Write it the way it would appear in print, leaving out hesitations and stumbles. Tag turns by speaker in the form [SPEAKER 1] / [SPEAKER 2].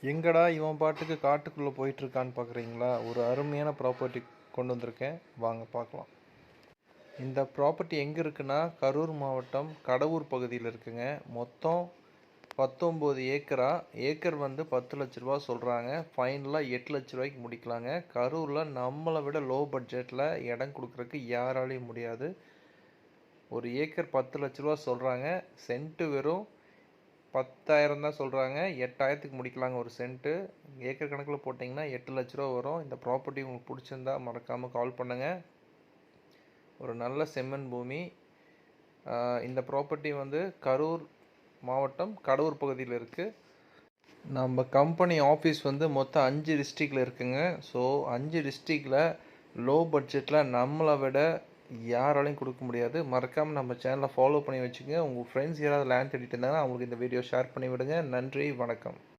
[SPEAKER 1] எங்கடா இவன் பாட்டுக்கு காட்டுக்குள்ளே போயிட்டுருக்கான்னு பார்க்குறீங்களா? ஒரு அருமையான ப்ராப்பர்ட்டி கொண்டு வந்திருக்கேன், வாங்க பார்க்கலாம். இந்த ப்ராப்பர்ட்டி எங்கே இருக்குன்னா, கரூர் மாவட்டம் கடவூர் பகுதியில் இருக்குங்க. மொத்தம் 19 ஏக்கரா. ஏக்கர் வந்து 10 லட்ச ரூபா சொல்கிறாங்க. ஃபைனலாக 8 லட்ச ரூபாய்க்கு முடிக்கலாங்க. கரூரில் நம்மளை விட லோ பட்ஜெட்டில் இடம் கொடுக்குறதுக்கு யாராலையும் முடியாது. ஒரு ஏக்கர் 10 லட்ச ரூபா சொல்கிறாங்க. சென்ட்டு வெறும் 10,000 தான் சொல்கிறாங்க. 8,000க்கு முடிக்கலாங்க ஒரு சென்ட்டு. ஏக்கர் கணக்கில் போட்டிங்கன்னா 8 லட்ச ரூபா வரும். இந்த ப்ராப்பர்ட்டி உங்களுக்கு பிடிச்சிருந்தா மறக்காமல் கால் பண்ணுங்கள். ஒரு நல்ல செம்மண் பூமி. இந்த ப்ராப்பர்ட்டி வந்து கரூர் மாவட்டம் கடவூர் பகுதியில் இருக்குது. நம்ம கம்பெனி ஆஃபீஸ் வந்து மொத்தம் 5 டிஸ்ட்ரிக்டில் இருக்குங்க. ஸோ 5 டிஸ்ட்ரிக்டில் லோ பட்ஜெட்டில் நம்மளை விட யாராலையும் கொடுக்க முடியாது. மறக்காமல் நம்ம சேனலை ஃபாலோ பண்ணி வச்சுக்கோங்க. உங்கள் ஃப்ரெண்ட்ஸ் யாராவது லேண்ட் தேடிட்டு இருந்தாங்கன்னா அவங்களுக்கு இந்த வீடியோ ஷேர் பண்ணி விடுங்க. நன்றி, வணக்கம்.